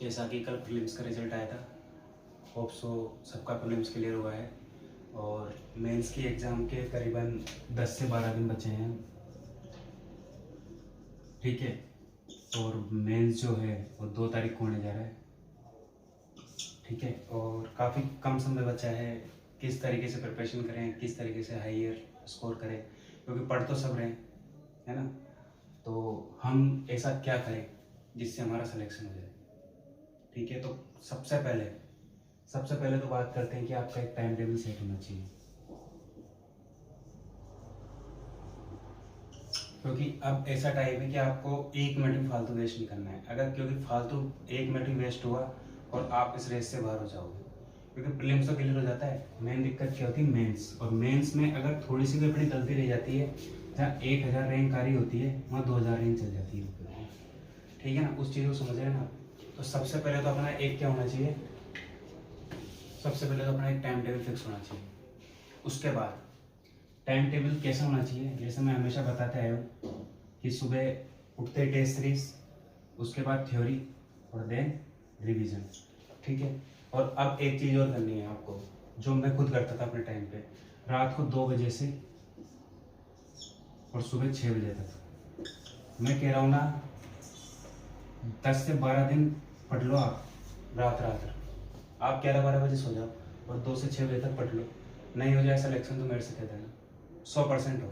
जैसा कि कल प्रीलिम्स का रिजल्ट आया था, होप सो सबका प्रीलिम्स क्लियर हुआ है और मेंस की एग्ज़ाम के करीबन 10 से 12 दिन बचे हैं। ठीक है, और मेंस जो है वो 2 तारीख को होने जा रहा है। ठीक है, और काफ़ी कम समय बचा है। किस तरीके से प्रिपरेशन करें, किस तरीके से हायर स्कोर करें, क्योंकि पढ़ तो सब रहे हैं, है ना। तो हम ऐसा क्या करें जिससे हमारा सिलेक्शन हो जाए। ठीक है, तो सबसे पहले तो बात करते हैं कि आपका एक टाइम टेबल सेट होना चाहिए, क्योंकि अब ऐसा टाइम है कि आपको 1 मिनट भी फालतू वेस्ट नहीं करना है। अगर क्योंकि फालतू 1 मिनट भी वेस्ट हुआ और आप इस रेस से बाहर हो जाओगे, क्योंकि प्रीलिम्स तो क्लियर हो जाता है। मेन दिक्कत क्या होती है, मेंस। और मेंस में अगर थोड़ी सी भी अपनी गलती रह जाती है, जहाँ 1000 रैंक आ रही होती है वहाँ 2000 रैंक चल जाती है। ठीक है ना, उस चीज़ को समझ रहे हैं ना। तो सबसे पहले तो अपना एक क्या होना चाहिए, सबसे पहले तो अपना एक टाइम टेबल फिक्स होना चाहिए। उसके बाद टाइम टेबल कैसा होना चाहिए, जैसे मैं हमेशा बताते आया हूँ कि सुबह उठते टेस्ट सीरीज, उसके बाद थ्योरी और देन रिवीजन। ठीक है, और अब एक चीज़ और करनी है आपको, जो मैं खुद करता था अपने टाइम पे, रात को 2 बजे से और सुबह 6 बजे तक। मैं कह रहा हूँ ना, 10 से 12 दिन पढ़ लो आप, रात रात आप 11-12 बजे सो जाओ और 2 से 6 बजे तक पढ़ लो। नहीं हो जाए सिलेक्शन तो मेरे से कह देना, 100% हो।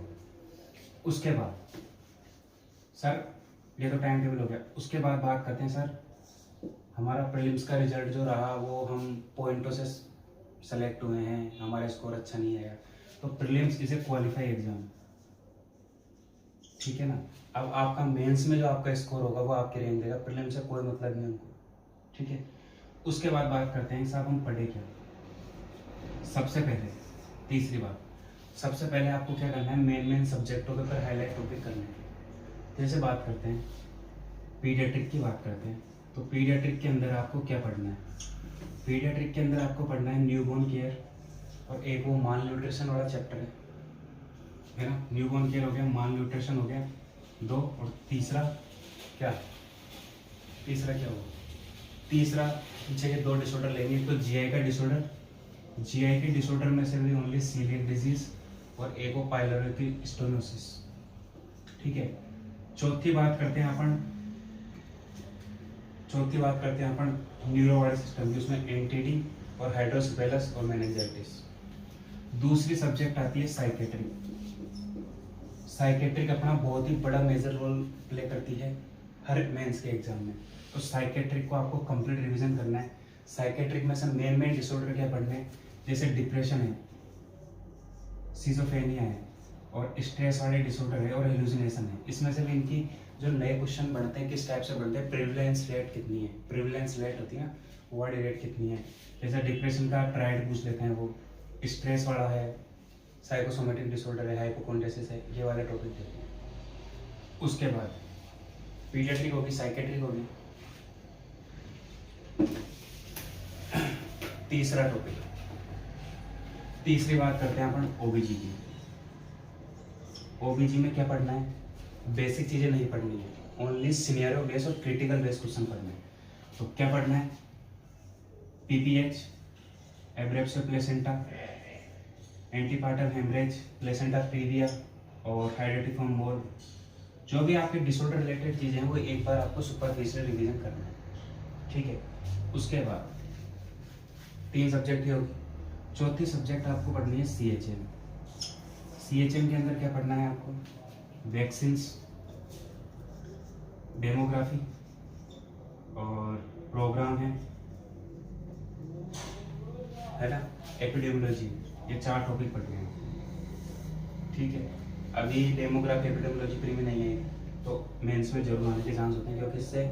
उसके बाद सर, ये तो टाइम टेबल हो गया। उसके बाद बात करते हैं सर, हमारा प्रीलिम्स का रिजल्ट जो रहा वो हम पॉइंटों से सेलेक्ट हुए हैं, हमारा स्कोर अच्छा नहीं आया। तो prelims is a qualify exam. ठीक है ना, अब आपका मेंस में जो आपका स्कोर होगा वो आपके रैंक देगा, प्रीलिम्स से कोई मतलब नहीं हमको। ठीक है, उसके बाद बात करते हैं साहब हम पढ़े क्या। सबसे पहले तीसरी बात, सबसे पहले आपको क्या करना है, मेन सब्जेक्टों के ऊपर हाईलाइट टॉपिक करने हैं। जैसे बात करते हैं पीडियाट्रिक की, बात करते हैं तो पीडियाट्रिक के अंदर आपको क्या पढ़ना है। पीडियाट्रिक के अंदर आपको पढ़ना है न्यूबॉर्न केयर, और एक वो माल न्यूट्रिशन वाला चैप्टर है ना। न्यूबॉर्न केयर हो गया, माल न्यूट्रिशन हो गया 2, और तीसरा क्या, तीसरा क्या होगा, तीसरा पीछे के 2 डिसऑर्डर लेंगे। तो जीआई का डिसऑर्डर, जीआई के डिसऑर्डर में से भी ओनली सीलियक डिजीज, और एक वो पाइलोरी स्टोनोसिस। ठीक है, चौथी बात करते हैं अपन न्यूरोवायरल सिस्टम की, उसमें एंटीडी और हाइड्रोसेफेलस और मेनिंजाइटिस। दूसरी सब्जेक्ट आती है साइकेट्रिक। साइकेट्रिक अपना बहुत ही बड़ा मेजर रोल प्ले करती है हर मेंस के एग्जाम में। तो साइकेट्रिक को आपको कंप्लीट रिवीजन करना है। साइकेट्रिक में से मेन डिसऑर्डर क्या पढ़ने हैं, जैसे डिप्रेशन है, सिजोफ्रेनिया है, और स्ट्रेस वाले डिसऑर्डर है, और हेलुसिनेशन है। इसमें से भी इनकी जो नए क्वेश्चन बनते हैं, किस टाइप से बनते हैं, प्रिविलेंस रेट कितनी है, प्रिविलेंस रेट होती है ना, वर्ड रेट कितनी है। जैसे डिप्रेशन का ट्राइड पूछ लेते हैं वो, स्ट्रेस वाला है, साइकोसोमेटिक डिसऑर्डर है, हाइपोकॉन्ड्रियसिस है, ये वाले टॉपिक देते हैं। उसके बाद पीडियाट्रिक होगी, साइकेट्रिक होगी। तीसरा टॉपिक, तीसरी बात करते हैं अपन ओबीजी की। ओबीजी में क्या पढ़ना है, बेसिक चीजें नहीं पढ़नी है, ओनली सिनेरियो बेस और क्रिटिकल बेस क्वेश्चन पढ़ने हैं। तो क्या पढ़ना है, PPH, abruptio placenta, antepartum haemorrhage, placenta previa और हाइड्रोटिफॉर्म मोल। जो भी आपके डिसऑर्डर रिलेटेड चीजें हैं वो एक बार आपको सुपरफिशियल रिवीजन करना है। ठीक है, उसके बाद 3 सब्जेक्ट ही होगी। चौथी सब्जेक्ट आपको पढ़नी है सीएचएम। सीएचएम के अंदर क्या पढ़ना है आपको, वैक्सीन्स, डेमोग्राफी और प्रोग्राम है ना, एपिडेमियोलॉजी, ये 4 टॉपिक पढ़ने हैं। ठीक है, अभी डेमोग्राफी एपिडेमियोलॉजी प्री में नहीं है, तो मेंस में जरूर आने के चांस होते हैं, क्योंकि इससे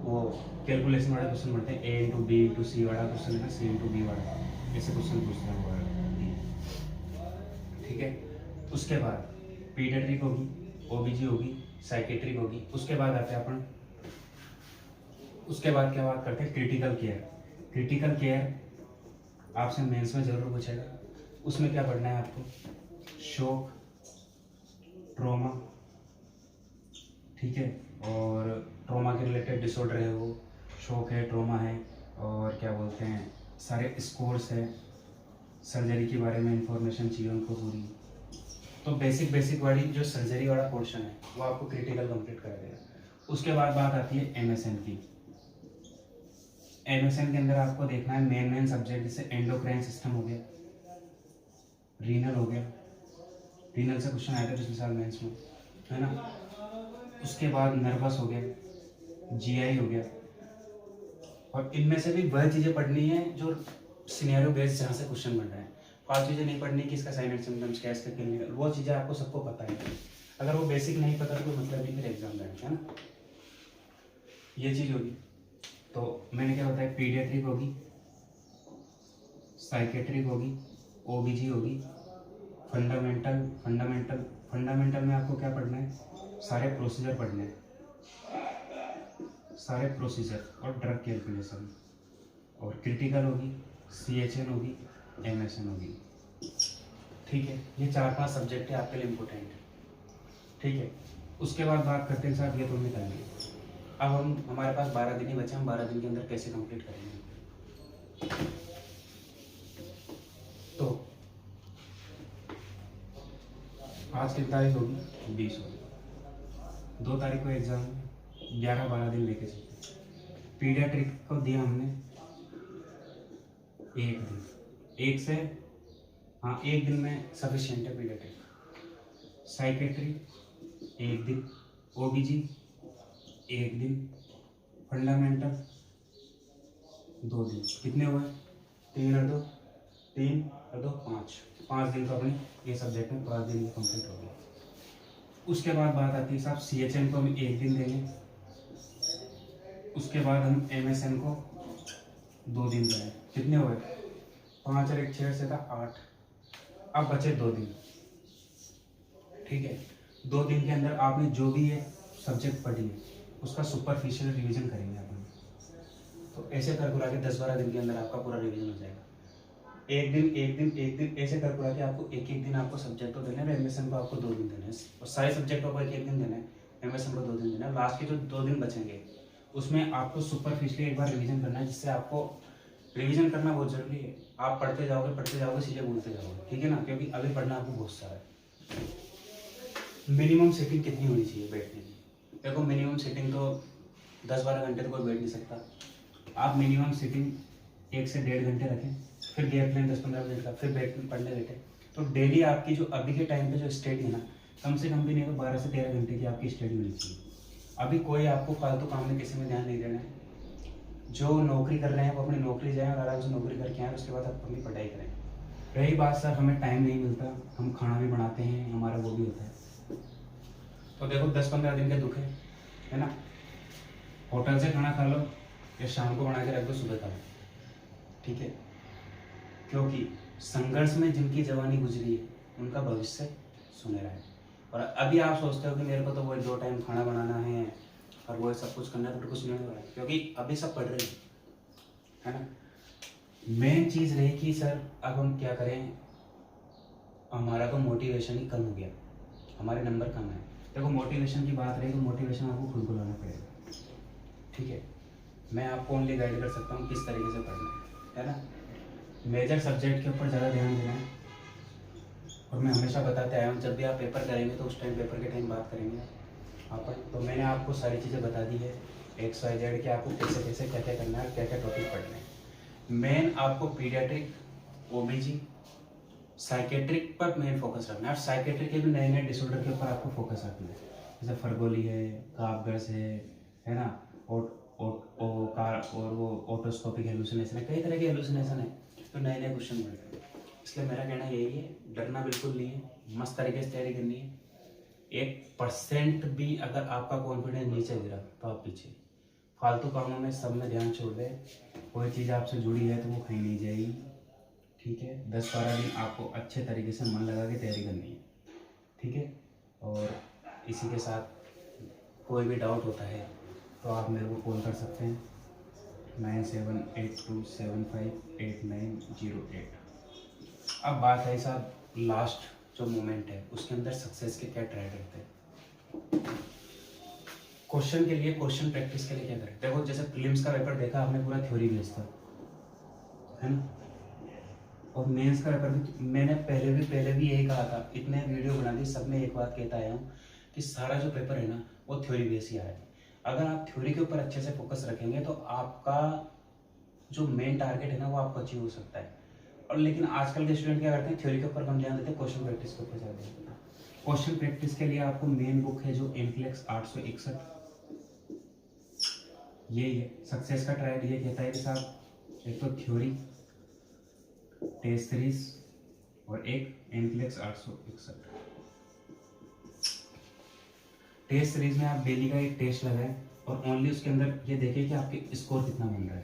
वो कैलकुलेशन वाला क्वेश्चन बढ़ते हैं, ए इंटू बी इंटू सी वाला क्वेश्चन है ना, सी इंटू बी वाला, ऐसे क्वेश्चन पूछते हैं वो। ठीक है, उसके बाद पीडियाट्रिक होगी, ओबीजी होगी, साइकेट्रिक होगी। उसके बाद आते हैं अपन, उसके बाद क्या बात करते हैं, क्रिटिकल केयर। क्रिटिकल केयर आपसे मेंस में जरूर पूछेगा। उसमें क्या पढ़ना है आपको, शॉक, ट्रॉमा, ठीक है, और ट्रॉमा के रिलेटेड डिसऑर्डर है वो, शॉक है, ट्रॉमा है, और क्या बोलते हैं सारे स्कोर्स है, सर्जरी के बारे में इंफॉर्मेशन चाहिए उनको पूरी। तो बेसिक वाली जो सर्जरी वाला पोर्शन है वो आपको क्रिटिकल कंप्लीट कर देगा। उसके बाद बात आती है एमएसएन की। एमएसएन के अंदर आपको देखना है मेन सब्जेक्ट, जैसे एंडोक्राइन सिस्टम हो गया, रीनल हो गया, रीनल से क्वेश्चन आया था पिछले साल मेंस में, है ना। उसके बाद नर्वस हो गया, जीआई हो गया, और इनमें से भी वह चीज़ें पढ़नी है जो सिनेरियो बेस्ड जहाँ से क्वेश्चन बन रहे हैं। 5 चीज़ें नहीं पढ़नी कि इसका साइन एंड सिम्टम्स क्या है, इसका क्लिनिकल, वो चीज़ें आपको सबको पता है। अगर वो बेसिक नहीं पता तो कोई मतलब नहीं फिर एग्जाम देने, है ना। ये चीज़ होगी। तो मैंने क्या बताया, पीडियाट्रिक होगी, साइकेट्रिक होगी, ओबीजी होगी, फंडामेंटल में आपको क्या पढ़ना है, सारे प्रोसीजर पढ़ने हैं, सारे प्रोसीजर और ड्रग कैलकुलेशन। और क्रिटिकल होगी, सीएचएन होगी, एमएसएन होगी। ठीक है, ये 4-5 सब्जेक्ट है आपके लिए इम्पोर्टेंट है। ठीक है, उसके बाद बात करते हैं साहब, ये तो हमने कर लिया। अब हमारे पास 12 दिन ही बचे, हम 12 दिन के अंदर कैसे कंप्लीट करेंगे। तो आज कितनी तारीख होगी, 20 होगी, 2 तारीख को एग्जाम, 11-12 दिन लेके चलते। पीडियाट्रिक को दिया हमने 1 दिन, एक दिन में सफिशिएंट है पीडियाट्रिक। साइकेट्री 1 दिन, ओबीजी 1 दिन, फंडामेंटल 2 दिन। कितने हुए, 3 और 2 5 दिन तो अपने ये सब्जेक्ट में 5 दिन कंप्लीट हो गया। उसके बाद बात आती है साहब, सीएचएन को हम 1 दिन देंगे, उसके बाद हम एमएसएन को 2 दिन देंगे। कितने हुए, 5 और 1 6 से था 8, अब बचे 2 दिन। ठीक है, 2 दिन के अंदर आपने जो भी ये सब्जेक्ट पढ़ी है उसका सुपरफिशियल रिवीजन करेंगे अपन। तो ऐसे कर कुरा के 10-12 दिन के अंदर आपका पूरा रिवीजन हो जाएगा। एक दिन ऐसे कर कुरा के आपको एक दिन आपको सब्जेक्ट को देना है, एमएसएन को आपको 2 दिन देना है, और सारे सब्जेक्टों को एक दिन देना है, एमएसएन को 2 दिन देना है। लास्ट के जो 2 दिन बचेंगे उसमें आपको सुपरफिशियली एक बार रिवीजन करना है, जिससे आपको रिवीजन करना बहुत जरूरी है। आप पढ़ते जाओगे चीज़ें भूलते जाओगे, ठीक है ना, क्योंकि अभी पढ़ना आपको बहुत सारा है। मिनिमम सीटिंग कितनी होनी चाहिए बैठने की, देखो मिनिमम सीटिंग तो 10-12 घंटे तो कोई बैठ नहीं सकता। आप मिनिमम सीटिंग 1 से 1.5 घंटे रखें, फिर गैप लें 10-15 मिनट का, फिर पढ़ने बैठे। तो डेली आपकी जो अभी के टाइम पे जो स्टडी है ना, कम से कम भी नहीं तो 12 से 13 घंटे की आपकी स्टडी होनी चाहिए। अभी कोई आपको फालतू काम में किसी में ध्यान नहीं देना है। जो नौकरी कर रहे हैं वो अपनी नौकरी जाएं और आराम से नौकरी करके आएँ, उसके बाद आप अपनी पढ़ाई करें। रही बात सर हमें टाइम नहीं मिलता, हम खाना भी बनाते हैं, हमारा वो भी होता है, तो देखो 10-15 दिन के दुख है ना। होटल से खाना खा लो या शाम को बना के रख दो, सुबह खा लो, ठीक है। क्योंकि संघर्ष में जिनकी जवानी गुजरी है उनका भविष्य सुनहरा है। और अभी आप सोचते हो कि मेरे को तो वो 2 टाइम खाना बनाना है और वो सब कुछ करना है, तो कुछ नहीं हो रहा है, क्योंकि अभी सब पढ़ रहे हैं, है ना। मेन चीज़ रही कि सर अब हम क्या करें, हमारा तो मोटिवेशन ही कम हो गया, हमारे नंबर कम है। देखो मोटिवेशन की बात रही तो मोटिवेशन आपको खुद को लाना पड़ेगा, ठीक है। मैं आपको ओनली गाइड कर सकता हूँ किस तरीके से पढ़ना है ना। मेजर सब्जेक्ट के ऊपर ज़्यादा ध्यान देना है, और मैं हमेशा बताते आया हूँ जब भी आप पेपर करेंगे तो उस टाइम पेपर के टाइम बात करेंगे आप। तो मैंने आपको सारी चीज़ें बता दी है XYZ कि आपको कैसे कैसे क्या क्या करना है, क्या क्या टॉपिक पढ़ना है। मेन आपको पीडियाट्रिक, ओबीजी, साइकेट्रिक पर मेन फोकस रखना है, और साइकेट्रिक के भी नए डिसऑर्डर के ऊपर आपको फोकस रखना है, जैसे फर्गोली है, कापगस है ना, और वो ऑटोस्कोपिक हेलुसिनेशन है, कई तरह के हेलुसिनेशन है, तो नए क्वेश्चन बनते हैं। इसलिए मेरा कहना यही है, डरना बिल्कुल नहीं है, मस्त तरीके से तैयारी करनी है। 1% भी अगर आपका कॉन्फिडेंस नीचे गिरा तो आप पीछे, फालतू कामों में सब में ध्यान छोड़ दे। कोई चीज़ आपसे जुड़ी है तो वो कहीं नहीं जाएगी, ठीक है। 10-12 दिन आपको अच्छे तरीके से मन लगा के तैयारी करनी है, ठीक है। और इसी के साथ कोई भी डाउट होता है तो आप मेरे को कॉल कर सकते हैं 9782758908। अब बात है साहब लास्ट जो मोमेंट है उसके अंदर सक्सेस के क्या ट्राई करते हैं। क्वेश्चन के लिए, क्वेश्चन प्रैक्टिस के लिए क्या करें? देखो जैसे प्रीलिम्स का पेपर देखा आपने, पूरा थ्योरी बेस्ड था, है ना? और मेंस का पेपर भी मैंने पहले भी यही कहा था, इतने वीडियो बना दी, सब में एक बात कहता आया हूँ कि सारा जो पेपर है ना वो थ्योरी बेस्ड ही आया है। अगर आप थ्योरी के ऊपर अच्छे से फोकस रखेंगे तो आपका जो मेन टारगेट है ना वो आपको अचीव हो सकता है। और लेकिन आजकल के स्टूडेंट क्या करते हैं, थ्योरी के ऊपर कम ध्यान देते हैं, क्वेश्चन प्रैक्टिस के ऊपर ज़्यादा ध्यान देते हैं। क्वेश्चन प्रैक्टिस के लिए आपको मेन बुक है जो इनफ्लेक्स 861, ये सक्सेस का ट्रायल ये कहता है कि साहब एक तो थ्योरी, टेस्ट सीरीज और एक इनफ्लेक्स 861। टेस्ट सीरीज में आप डेली का एक टेस्ट लगाएं और ओनली उसके अंदर ये देखें कि आपके स्कोर कितना बन रहा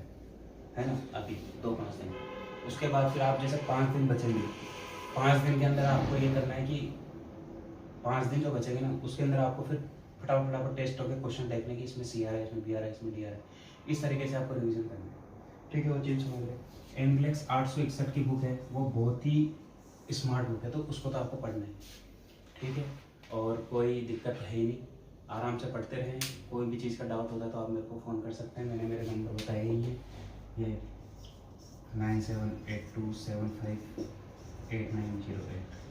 है ना? अभी 2-5 दिन, उसके बाद फिर आप जैसे 5 दिन बचेंगे, 5 दिन के अंदर आपको ये करना है कि 5 दिन जो बचेंगे ना उसके अंदर आपको फिर फटाफट टेस्ट होकर क्वेश्चन देखने की, इसमें सी आ रहा है, इसमें बी आ रहा है, इसमें डी आ रहा है, इस तरीके से आपको रिवीजन करना है। ठीक है, वो चीज़ समझ रहे। इनफ्लेक्स 861 की बुक है, वो बहुत ही स्मार्ट बुक है, तो उसको तो आपको पढ़ना है। ठीक है, और कोई दिक्कत है ही नहीं, आराम से पढ़ते रहें। कोई भी चीज़ का डाउट होता तो आप मेरे को फ़ोन कर सकते हैं, मैंने मेरे नंबर बताया ही है, ये 9782758908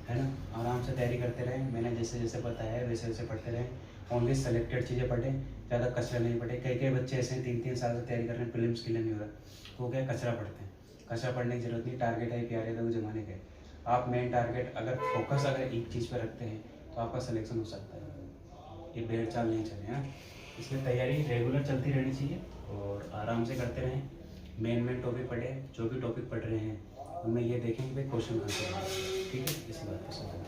है ना? आराम से तैयारी करते रहें, मैंने जैसे जैसे बताया है वैसे वैसे पढ़ते रहें। ओनली सेलेक्टेड चीज़ें पढ़ें, ज़्यादा कचरा नहीं पढ़े। कई बच्चे ऐसे 3-3 साल से तैयारी कर रहे हैं, प्रीलिम्स के लिए नहीं हो रहा, तो क्या कचरा पढ़ते हैं। कचरा पढ़ने की जरूरत नहीं, टारगेट है प्यारे तो जमाने के। आप मेन टारगेट अगर फोकस अगर एक चीज़ पर रखते हैं तो आपका सिलेक्शन हो सकता है। ये भेड़ चाल नहीं चले हैं, इसलिए तैयारी रेगुलर चलती रहनी चाहिए और आराम से करते रहें। मेन टॉपिक पढ़े, जो भी टॉपिक पढ़ रहे हैं उनमें ये देखें कि भाई क्वेश्चन कहाँ से आ रहा है। ठीक है, इसी बात पर समझना।